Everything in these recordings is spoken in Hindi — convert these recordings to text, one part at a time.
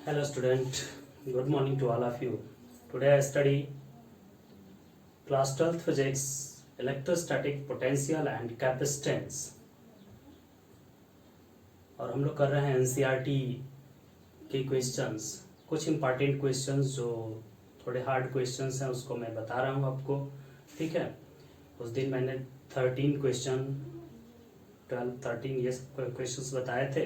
Hello student, good morning to all of you. Today I study class 12th physics, electrostatic potential and capacitance. और हम लोग कर रहे हैं एनसीईआरटी के क्वेश्चंस, कुछ इंपॉर्टेंट क्वेश्चंस जो थोड़े हार्ड क्वेश्चंस हैं उसको मैं बता रहा हूँ आपको, ठीक है। उस दिन मैंने 13 ये क्वेश्चंस बताए थे।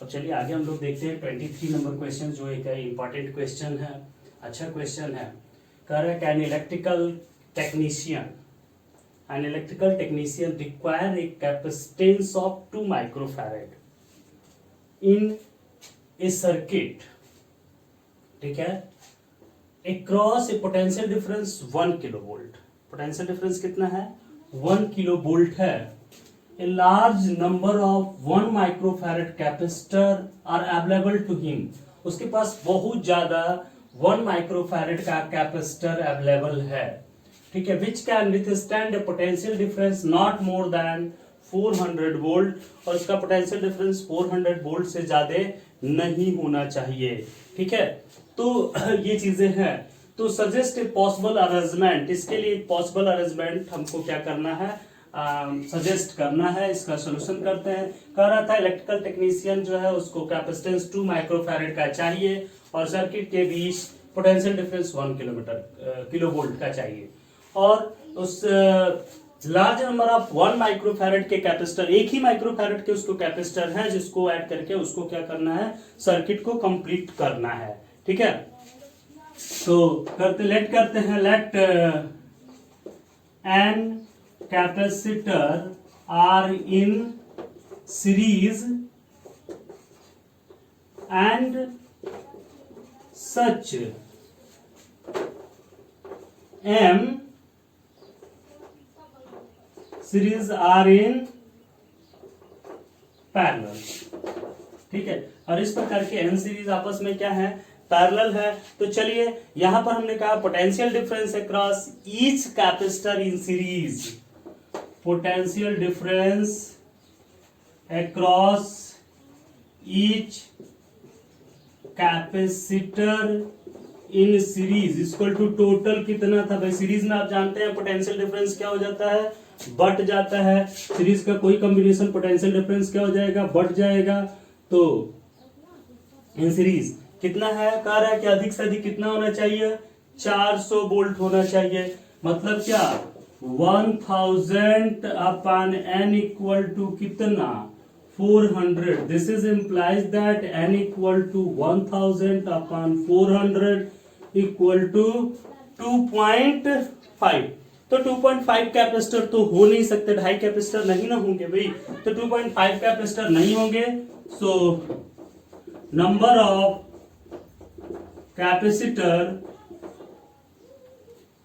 अब चलिए आगे हम लोग देखते हैं 23 नंबर क्वेश्चन, जो एक इम्पॉर्टेंट क्वेश्चन है, अच्छा क्वेश्चन है। कह रहा है कि an electrical technician require a capacitance of 2 microfarad in a circuit, ठीक है, across a potential difference 1 kilo volt. Potential difference कितना है? 1 किलो वोल्ट है। A large number of 1 microfarad capacitor are available to him. उसके पास बहुत ज्यादा 1 माइक्रोफैरेड का कैपेसिटर अवेलेबल है, ठीक है। Which can withstand a potential difference not more than 400 volt, और इसका पोटेंशियल डिफरेंस 400 वोल्ट से ज्यादा नहीं होना चाहिए, ठीक है। तो ये चीजें हैं। तो सजेस्ट ए पॉसिबल अरेंजमेंट, इसके लिए पॉसिबल अरेंजमेंट हमको क्या करना है, सजेस्ट करना है। इसका सोल्यूशन करते हैं। कह रहा था इलेक्ट्रिकल टेक्नीशियन जो है उसको कैपेसिटेंस 2 माइक्रोफैरेड का चाहिए और सर्किट के बीच पोटेंशियल डिफरेंस 1 किलो वोल्ट का चाहिए, और उस लार्ज नंबर ऑफ 1 माइक्रोफैरेड के कैपेसिटर, एक ही माइक्रोफैरेड के उसको कैपेसिटर है जिसको ऐड करके उसको क्या करना है, सर्किट को कंप्लीट करना है, ठीक है। तो लेट करते हैं, let n capacitor are in series and such M series are in parallel, ठीक है। और इस प्रकार के n सीरीज आपस में क्या है, पैरेलल है। तो चलिए यहां पर हमने कहा potential difference across each capacitor in series, potential difference across each capacitor in series equal to total कितना था भाई। सीरीज में आप जानते हैं पोटेंशियल डिफरेंस क्या हो जाता है, बढ़ जाता है। सीरीज का कोई कॉम्बिनेशन पोटेंशियल डिफरेंस क्या हो जाएगा, बढ़ जाएगा। तो इन सीरीज कितना है, कह रहा है कि अधिक से अधिक कितना होना चाहिए, 400 वोल्ट होना चाहिए। मतलब क्या, 1000 अपॉन n इक्वल टू कितना, 400। This is implies that n equal to 1000 upon 400 equal to 2.5। तो 2.5 कैपेसिटर तो हो नहीं सकते, 2.5 कैपेसिटर नहीं ना होंगे भाई। तो 2.5 कैपेसिटर नहीं होंगे। So number of capacitor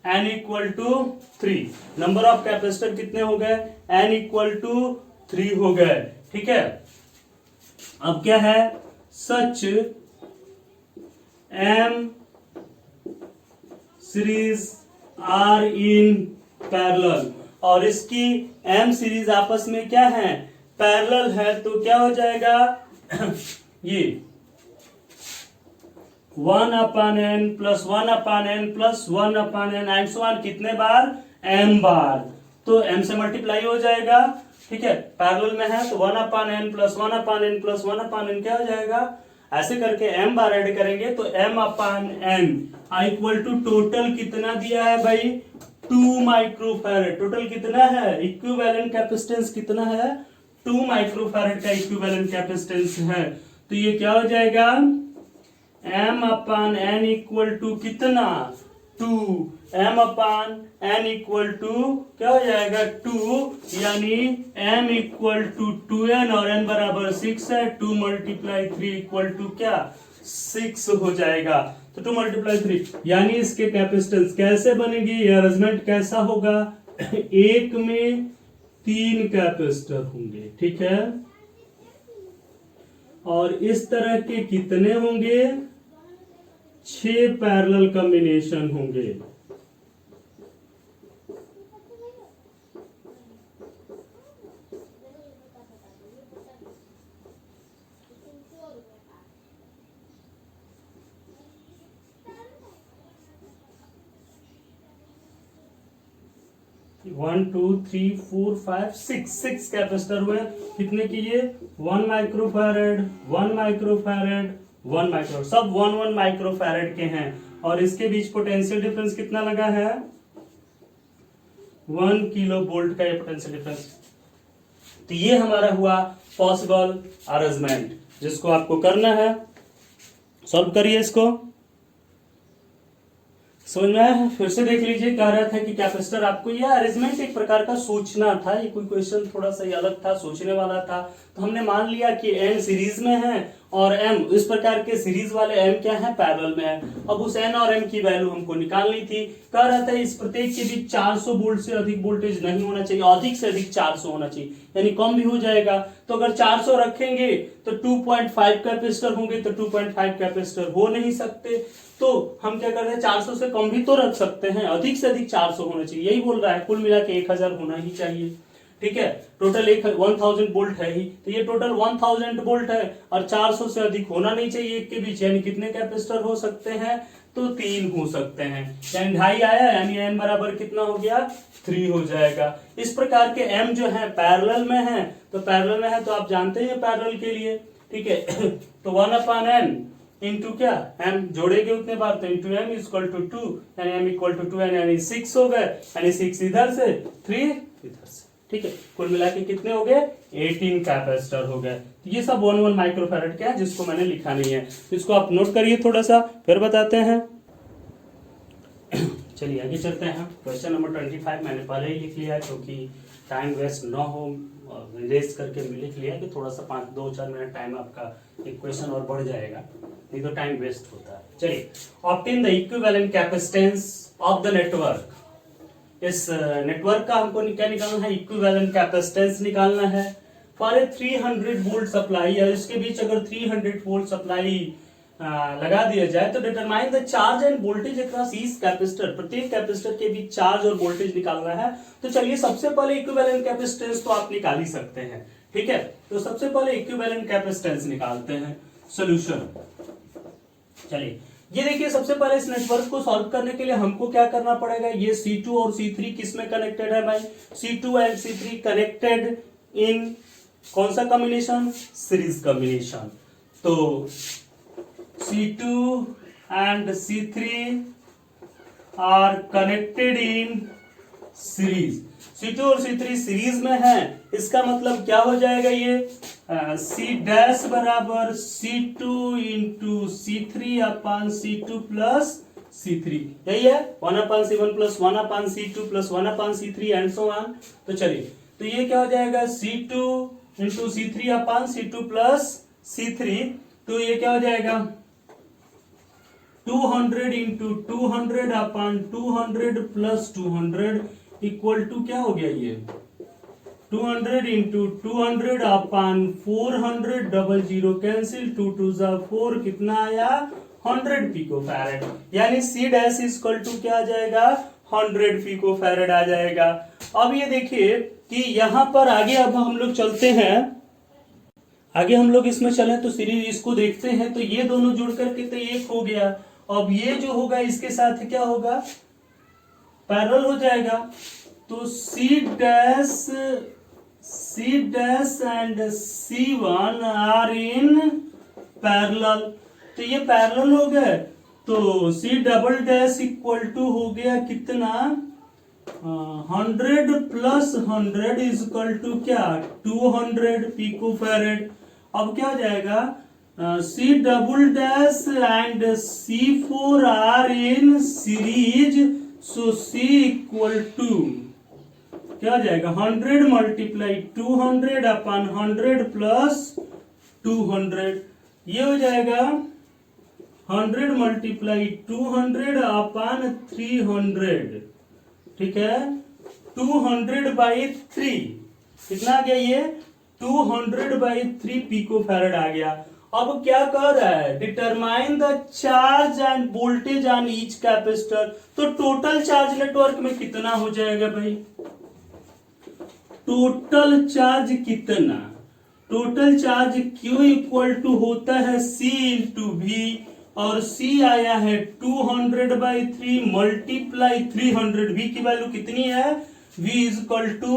n equal to 3। Number of capacitor कितने हो गए, n इक्वल टू 3 हो गए, ठीक है। अब क्या है, such m series are in parallel, और इसकी m सीरीज आपस में क्या है, पैरेलल है। तो क्या हो जाएगा ये 1 upon n plus 1 upon n plus 1 upon n, and so on, कितने बार, m बार। तो m से मल्टीप्लाई हो जाएगा, ठीक है। पैरेलल में है तो 1 upon n plus 1 upon n plus 1 upon n क्या हो जाएगा, ऐसे करके m बार ऐड करेंगे तो m upon n equal to total कितना दिया है भाई, 2 माइक्रोफैरेड। टोटल कितना है, इक्विवेलेंट कैपेसिटेंस कितना है, 2 माइक्रोफैरेड का इक्विवेलेंट कैपेसिटेंस है। तो ये क्या हो जाएगा, m upon n equal to कितना, 2। m upon n equal to क्या हो जाएगा, 2, यानी m इक्वल टू 2n और n बराबर 6 है। 2 मल्टीप्लाई 3 इक्वल टू क्या, 6 हो जाएगा। तो 2 मल्टीप्लाई 3 यानी इसके कैपेसिटेंस कैसे बनेगी, ये अरेंजमेंट कैसा होगा, एक में 3 कैपेसिटर होंगे, ठीक है। और इस तरह के कितने होंगे, 6 पैरेलल कॉम्बिनेशन होंगे। 1 2 3 4 5 6 कैपेसिटर हुए। कितने की ये 1 माइक्रोफैरेड 1 माइक्रोफैरेड 1 माइक्रो, सब 1 माइक्रोफैरेड के हैं। और इसके बीच पोटेंशियल डिफरेंस कितना लगा है 1 किलो वोल्ट का ये पोटेंशियल डिफरेंस। तो ये हमारा हुआ पॉसिबल अरेंजमेंट, जिसको आपको करना है। सॉल्व करिए इसको। समझ में आया? फिर से देख लीजिए। कह रहा था कि कैपेसिटर, आपको यह अरेंजमेंट एक प्रकार का सोचना था, ये कोई क्वेश्चन थोड़ा सा अलग था, सोचने वाला था। तो हमने मान लिया कि n सीरीज में है और m, इस प्रकार के सीरीज वाले m क्या है पैरेलल में है। अब उस n और m की वैल्यू हमको निकालनी थी। कह रहा था इस प्रत्येक के बीच 400 वोल्ट से अधिक वोल्टेज नहीं होना चाहिए, अधिक से अधिक 400 होना चाहिए, यानी कम भी हो जाएगा। तो अगर 400 रखेंगे तो 2.5 कैपेसिटर होंगे, तो 2.5 कैपेसिटर हो नहीं सकते। तो हम क्या कर रहे हैं 400 से कम भी तो रख सकते हैं, अधिक से अधिक 400 होना चाहिए, यही बोल रहा है। कुल मिला के 1000 होना ही चाहिए। ठीक है, टोटल 1000 वोल्ट है ही, तो ये टोटल 1000 वोल्ट है और 400 से अधिक होना नहीं चाहिए एक के बीच। यानी कितने कैपेसिटर हो सकते हैं तो 3 हो सकते हैं। यानी 2.5 आया, यानी n बराबर कितना हो गया 3 हो जाएगा। इस प्रकार के m जो है पैरेलल में है, तो पैरेलल में है तो आप जानते हैं पैरेलल के लिए। ठीक है तो 1/n इंटू क्या m जोड़ेंगे उतने बार, तो इंटू m इक्वल टू 2, यानी m इक्वल टू 2 यानी 6 हो गए, यानी 6 इधर से 3 इधर से। ठीक है, कुल मिला के कितने हो गए 18 कैपेसिटर हो गए। तो ये सब 1 माइक्रोफैरेड का है, जिसको मैंने लिखा नहीं है, इसको आप नोट करिए थोड़ा सा, फिर बताते हैं। चलिए आगे चलते हैं। क्वेश्चन नंबर 25 मैंने पहले ही लिख लिया है, क्योंकि टाइम वेस्ट ना हो, रिलेज करके लिख लिया कि थोड़ा सा 2-4 मिनट टाइम आपका एक क्वेश्चन और बढ़ जाएगा, नहीं तो टाइम वेस्ट होता है। चलिए, obtain the equivalent capacitance of the network. इस नेटवर्क का हमको क्या निकालना है, इक्विवेलेंट कैपेसिटेंस निकालना है फॉर ए 300 वोल्ट सप्लाई, या इसके बीच अगर 300 वोल्ट सप्लाई लगा दिया जाए तो determine the charge and voltage across each capacitor. प्रत्येक कैपेसिटर के बीच चार्ज और वोल्टेज निकालना है। तो चलिए सबसे पहले इक्विवेलेंट कैपेसिटेंस तो आप निकाल ही सकते हैं। ठीक है, तो सबसे पहले इक्विवेलेंट कैपेसिटेंस निकालते हैं। सॉल्यूशन, चलिए ये देखिए, सबसे पहले इस नेटवर्क को सॉल्व करने के लिए हमको क्या करना पड़ेगा, ये C2 और C3 किस में कनेक्टेड है भाई, C2 and C3 connected in कौन सा कॉम्बिनेशन, सीरीज कॉम्बिनेशन। तो C2 and C3 are connected in series. C2 और C3 सीरीज में है, इसका मतलब क्या हो जाएगा, ये C डैश बराबर C2 इंटू C3 अपान C2 प्लस C3, यही है 1/C1 plus 1/C2 plus 1/C3 and so on. तो चलिए, तो ये क्या हो जाएगा C2 इंटू C3 अपान C2 प्लस C3, तो ये क्या हो जाएगा 200 into 200 upon 200 plus 200 equal to क्या हो गया, ये 200 into 200 upon 400 double zero cancel, 2 2 4, कितना आया 100 पिकोफैरेड। यानी C डैश इक्वल टू क्या आ जाएगा 100 पिकोफैरेड आ जाएगा। अब ये देखिए कि यहां पर आगे अब हम लोग चलते हैं, आगे हम लोग इसमें चले तो सीरीज इसको देखते हैं, तो ये दोनों जुड़ करके तो एक हो गया। अब ये जो होगा इसके साथ क्या होगा, पैरेलल हो जाएगा। तो C dash and C1 are in parallel, तो ये पैरेलल हो गए। तो C double dash equal to हो गया कितना 100 प्लस 100 इज इक्वल टू क्या 200 पिकोफैरेड। अब क्या हो जाएगा C double dash and C4 are in series, so C equal to क्या हो जाएगा 100 मल्टीप्लाई 200 अपन 100 प्लस 200, ये हो जाएगा 100 मल्टीप्लाई 200 अपन 300। ठीक है, 200/3 कितना आ गया, ये 200/3 पिकोफैरेड आ गया। अब क्या कर रहा है, determine the charge and voltage on each capacitor. तो टोटल चार्ज नेटवर्क में कितना हो जाएगा भाई, टोटल चार्ज कितना, total charge Q equal to होता है C इंटू V, और C आया है 200/3 मल्टीप्लाई 300, V की वैल्यू कितनी है V is equal to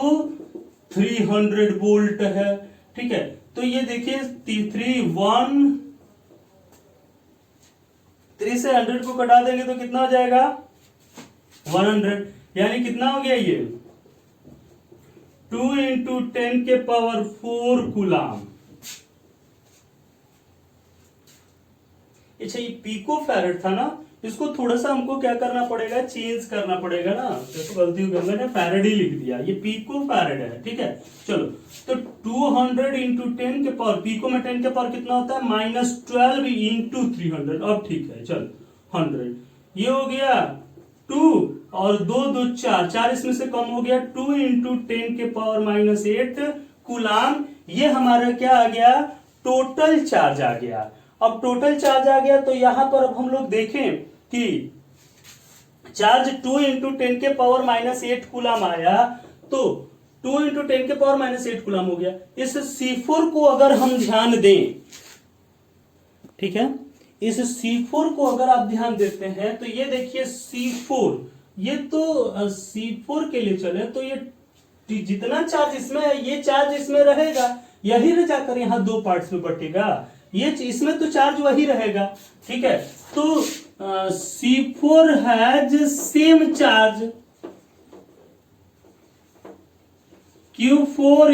300 volt है। ठीक है, तो ये देखिए 3 से 100 को कटा देंगे तो कितना हो जाएगा 100, यानी कितना हो गया ये 2 × 10⁴ कूलाम। अच्छा, ये पिको फैरेड था ना, इसको थोड़ा सा हमको क्या करना पड़ेगा, चेंज करना पड़ेगा ना। देखो गलती हो गई, मैंने फैरेड ही लिख दिया, ये पिको फैरेड है। ठीक है, चलो तो 200 × 10⁻, पिको में 10⁻ कितना होता है -12 × 300। अब ठीक है, चलो 100 ये हो गया 2 और 2 2 4, 4 इसमें से कम हो गया, 2 × 10⁻⁸ कूलाम। ये हमारा क्या आ गया, टोटल चार्ज आ गया। अब टोटल चार्ज आ गया तो यहां पर अब हम लोग देखें कि चार्ज 2 × 10⁻⁸ कूलाम आया, तो 2 × 10⁻⁸ कूलाम हो गया। इस C4 को अगर हम ध्यान दें, ठीक है, इस C4 को अगर आप ध्यान देते हैं तो ये देखिए C4, ये तो C4 के लिए चले तो ये जितना चार्ज इसमें है ये चार्ज इसमें रहेगा, यही न जाकर यहां 2 पार्ट्स में बटेगा, ये इसमें तो चार्ज वही रहेगा। ठीक है, तो C4 has same charge, Q4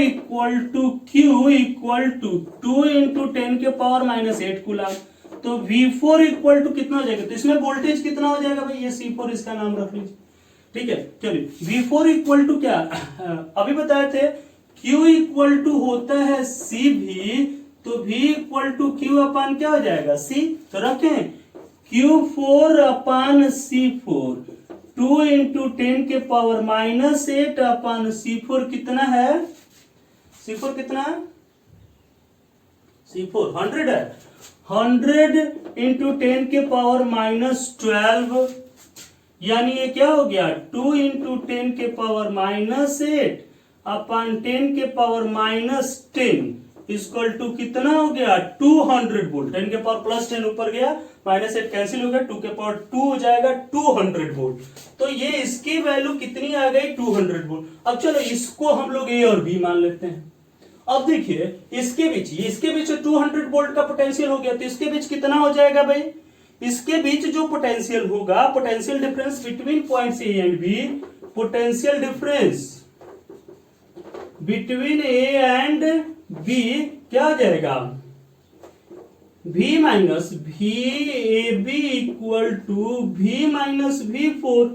Q equal to 2 × 10⁻⁸ coulomb. तो V4 इक्वल टू कितना हो जाएगा, तो इसमें वोल्टेज कितना हो जाएगा भाई, ये C4 इसका नाम रख लीजिए। ठीक है, चलिए V4 इक्वल टू क्या अभी बताए थे, Q इक्वल टू होता है CV, तो V इक्वल टू Q अपान क्या हो जाएगा C, तो रखें Q4 अपान C4, 2 × 10⁻⁸ अपान C4 कितना है, C4 कितना है, C4 100 है, 100 × 10⁻12, यानी ये क्या हो गया 2 × 10⁻⁸ अपान 10⁻10 इक्वल टू कितना हो गया 200 वोल्ट। 10⁻+10 ऊपर गया, -8 कैंसिल हो गया, 2 हो जाएगा 200 वोल्ट। तो ये इसकी वैल्यू कितनी आ गई 200 वोल्ट। अब चलो इसको हम लोग A और B मान लेते हैं। अब देखिए इसके बीच 200 वोल्ट का पोटेंशियल हो गया, तो इसके बीच कितना हो जाएगा भाई, इसके बीच जो पोटेंशियल होगा, potential difference between points A and B, potential difference between A and B क्या हो जाएगा, V minus VAB equal to V minus V4,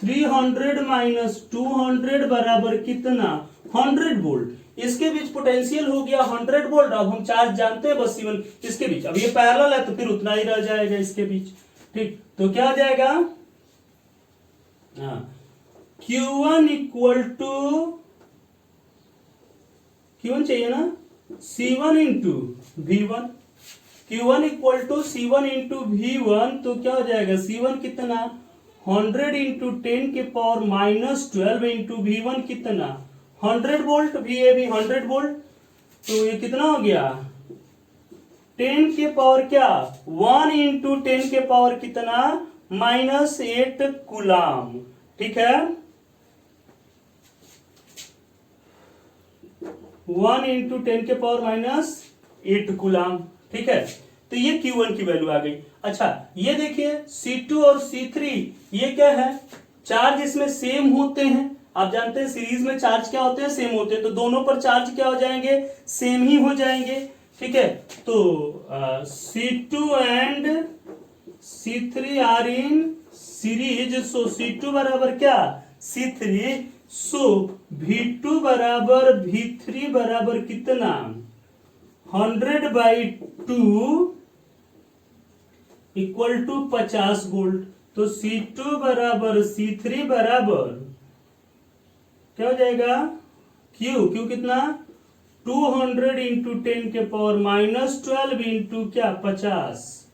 300 minus 200 बराबर कितना 100 वोल्ट। इसके बीच पोटेंशियल हो गया 100 वोल्ट। अब हम चार्ज जानते हैं बस C1 इसके बीच, अब ये पैरेलल है तो फिर उतना ही रह जाएगा इसके बीच। ठीक, तो क्या हो जाएगा, Q1 इक्वल टू Q1 चाहिए ना, C1 into V1, Q1 equal to C1 into V1, तो क्या हो जाएगा C1 कितना 100 × 10⁻⁻12 इंटू V1 कितना 100 वोल्ट, VAB 100 वोल्ट, तो ये कितना हो गया 10 के पावर क्या 1 × 10 के पावर कितना -8 कूलाम। ठीक है, 1 × 10 के पावर -8 कूलाम। ठीक है, तो ये Q1 की वैल्यू आ गई। अच्छा ये देखिए C2 और C3 ये क्या है, चार्ज इसमें सेम होते हैं। आप जानते हैं सीरीज में चार्ज क्या होते हैं, सेम होते हैं, तो दोनों पर चार्ज क्या हो जाएंगे, सेम ही हो जाएंगे। ठीक है, तो C2 and C3 are in series, so C2 बराबर क्या C3, सो V2 बराबर V3 बराबर कितना 100/2 इक्वल टू 50 वोल्ट। तो C2 बराबर C3 बराबर क्या हो जाएगा Q कितना 200 × 10 के पावर -12 इंटू क्या 50,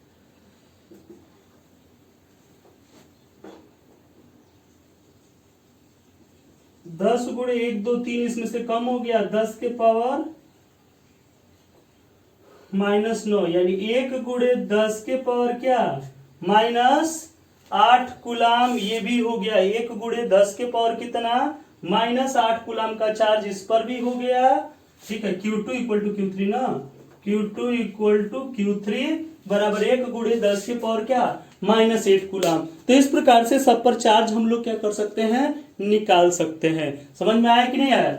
10 गुणे 1 2 3 इसमें से कम हो गया 10 के पावर -9, यानी 1 गुणे 10 के पावर क्या -8 कूलाम। ये भी हो गया 1 गुणे 10 के पावर कितना -8 कूलम का चार्ज इस पर भी हो गया, ठीक है। Q2 इक्वल टू Q3 ना, Q2 इक्वल टू Q3 बराबर 1 गुणे 10 के पावर क्या -8 कूलम। तो इस प्रकार से सब पर चार्ज हम लोग क्या कर सकते हैं, निकाल सकते हैं। समझ में आया कि नहीं आया,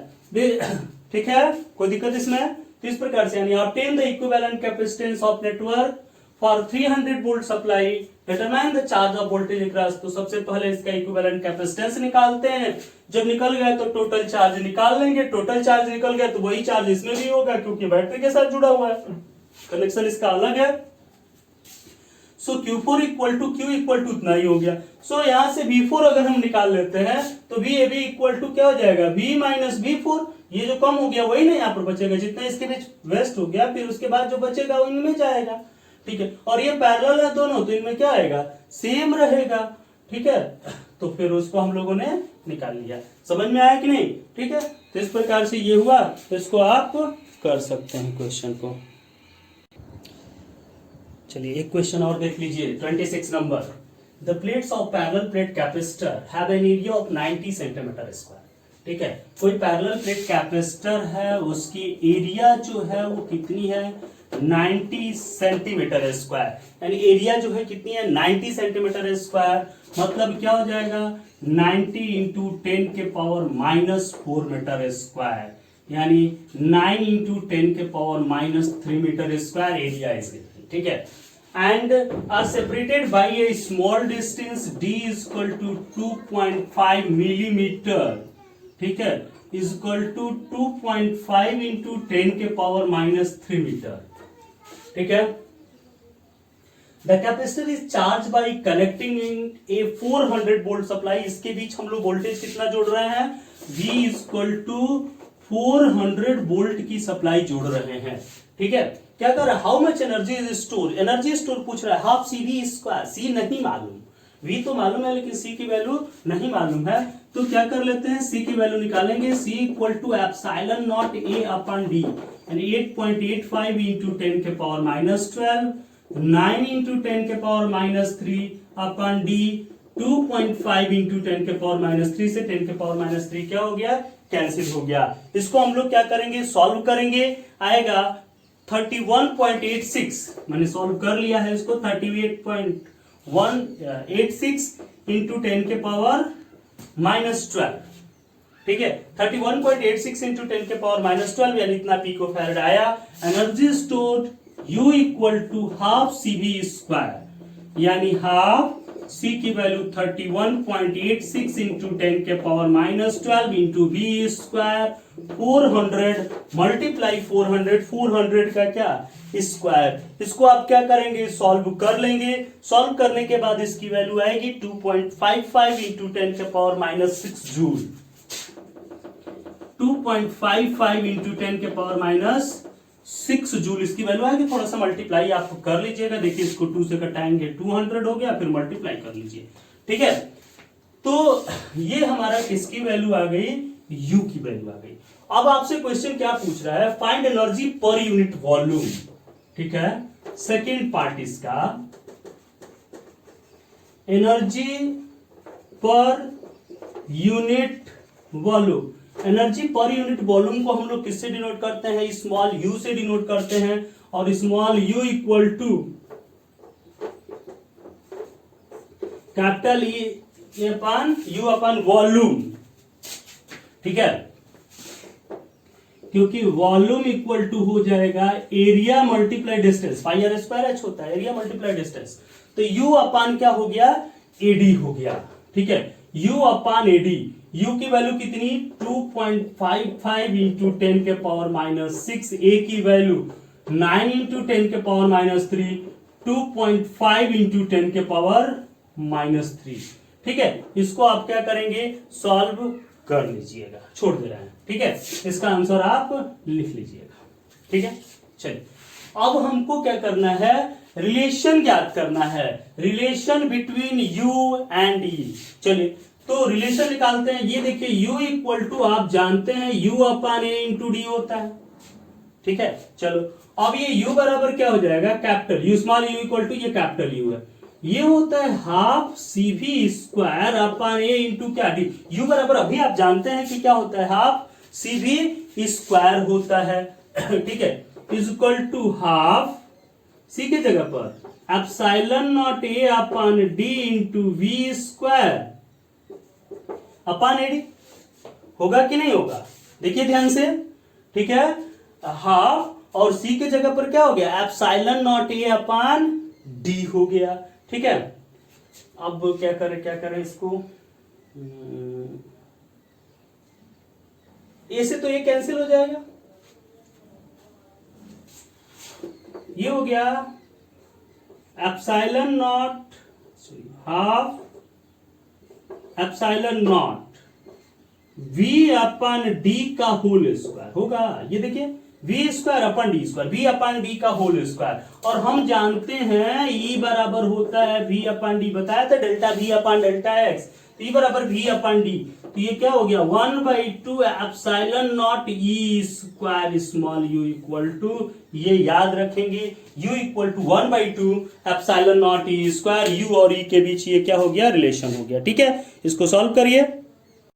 ठीक है, कोई दिक्कत इसमें। तो इस प्रकार से यानी obtain the equivalent capacitance of network for 300 volt supply, determine the charge of voltage across. तो सबसे पहले इसका इक्विवेलेंट कैपेसिटेंस निकालते हैं, जब निकल गया तो टोटल चार्ज निकाल लेंगे। टोटल चार्ज निकल गया तो वही चार्ज इसमें भी होगा क्योंकि बैटरी के साथ जुड़ा हुआ है, कनेक्शन इसका अलग है। So Q4 equal to Q equal to उतना ही हो गया। सो यहां से V4 अगर हम निकाल लेते हैं तो VAB इक्वल टू क्या हो जाएगा, V माइनस V4। ये जो कम हो गया वही ना यहाँ पर बचेगा, जितना इसके बीच वेस्ट हो गया, फिर उसके बाद जो बचेगा वो इनमें जाएगा, ठीक है। और ये पैरेलल है दोनों, तो इनमें क्या आएगा, सेम रहेगा, ठीक है। तो फिर उसको हम लोगों ने निकाल लिया। समझ में आया कि नहीं, ठीक है। तो इस प्रकार से ये हुआ, तो इसको आप कर सकते हैं क्वेश्चन को। चलिए एक क्वेश्चन और देख लीजिए, 26 number. The plates of parallel plate capacitor have an area of 90 centimetre square, ठीक है। कोई पैरेलल प्लेट कैपेसिटर है, उसकी एरिया जो है वो कितनी है, 90 सेंटीमीटर स्क्वायर। यानी एरिया जो है कितनी है, 90 सेंटीमीटर स्क्वायर। मतलब क्या हो जाएगा, 90 इंटू 10 के पावर -4 मीटर स्क्वायर, यानी 9 इंटू 10 के power -3 metre square area is given, ठीक है। And are separated by a small distance d is equal to 2.5 millimeter, ठीक है, is equal to 2.5 into 10 के पावर -3 मीटर, ठीक है। The capacitor is charged by connecting in a 400 volt supply। इसके बीच हम लोग वोल्टेज कितना जोड़ रहे हैं, V is equal to 400 volt की सप्लाई जोड़ रहे हैं, ठीक है। क्या कर रहा है, how much energy is store, energy store पूछ रहा है, हाफ CV स्क्वायर। C नहीं मालूम, V तो मालूम है लेकिन C की वैल्यू नहीं मालूम है। तो क्या कर लेते हैं, C की वैल्यू निकालेंगे। C equal to epsilon not A upon D, यानी 8.85 इंटू 10 के पावर -12, 9 इंटू 10 के पावर -3 अपॉन D, 2.5 इंटू 10 के पावर -3 से 10 के पावर -3 क्या हो गया, कैंसिल हो गया। इसको हम लोग क्या करेंगे, सॉल्व करेंगे। आएगा 31.86, मैंने सॉल्व कर लिया है इसको, 38.186 इंटू 10 के पावर -12, ठीक है। 31.86 इंटू 10 के पावर -12 यानी इतना पिको फैराड आया। Energy stored U equal to half CV square, यानी हाफ C की वैल्यू 31.86 इंटू 10 के power -12 into V square 400 multiply 400 का क्या स्क्वायर। इसको आप क्या करेंगे, सॉल्व कर लेंगे। सॉल्व करने के बाद इसकी वैल्यू आएगी 2.55 इंटू 10 के पावर -6 जूल, 2.55 इंटू 10 के पावर -6 जूल इसकी वैल्यू आएगी। थोड़ा सा मल्टीप्लाई आप कर लीजिएगा, देखिए इसको 2 से कटाएंगे 200 हो गया, फिर मल्टीप्लाई कर लीजिए, ठीक है। तो ये हमारा किसकी वैल्यू आ गई, U की वैल्यू आ गई। अब आपसे क्वेश्चन क्या पूछ रहा है, find energy per unit volume, ठीक है। सेकेंड पार्ट इसका, energy per unit volume. Energy per unit volume को हम लोग किससे डिनोट करते हैं, स्मॉल u से डिनोट करते हैं। और small u equal to capital E upon U upon volume, ठीक है। क्योंकि वॉल्यूम इक्वल टू हो जाएगा area multiply distance, pi r square h होता है, एरिया मल्टीप्लाई डिस्टेंस। तो U अपॉन क्या हो गया, AD हो गया, ठीक है। U अपॉन AD, U की वैल्यू कितनी 2.55 इंटू 10 के पावर -6, A की वैल्यू 9 इंटू 10 के पावर -3, 2.5 इंटू 10 के पावर -3, ठीक है। इसको आप क्या करेंगे, सॉल्व कर लीजिएगा, छोड़ दे रहे हैं, ठीक है। इसका आंसर आप लिख लीजिएगा, ठीक है। चलिए अब हमको क्या करना है, रिलेशन ज्ञात करना है, relation between U and E। चलिए तो रिलेशन निकालते हैं। ये देखिए U इक्वल टू आप जानते हैं U upon A into D होता है, ठीक है। चलो अब ये U बराबर क्या हो जाएगा, capital U, small u equal to ये कैपिटल U है, ये होता है half C V square upon A into क्या डी। यू बराबर अभी आप जानते हैं कि क्या होता है, हाफ सी वी स्क्वायर होता है, ठीक है, is equal to half C के जगह पर epsilon not A upon D into V square upon A D. होगा कि नहीं होगा, देखिए ध्यान से, ठीक है, हाफ और सी के जगह पर क्या हो गया, epsilon not A upon D हो गया, ठीक है। अब क्या करें इसको, ए से तो ये कैंसिल हो जाएगा, ये हो गया epsilon not half epsilon not V upon D का होल स्क्वायर होगा, ये देखिए V square upon D square, V upon D का होल स्क्वायर, और हम जानते हैं ई बराबर होता है वी अपन डी, बताया था delta we upon delta x, ई बराबर वी अपन डी, तो ये क्या हो गया 1/2 epsilon not E square small u equal to, ये याद रखेंगे, u इक्वल टू 1/2 epsilon not E square, U और ई के बीच ये क्या हो गया, रिलेशन हो गया, ठीक है। इसको सॉल्व करिए।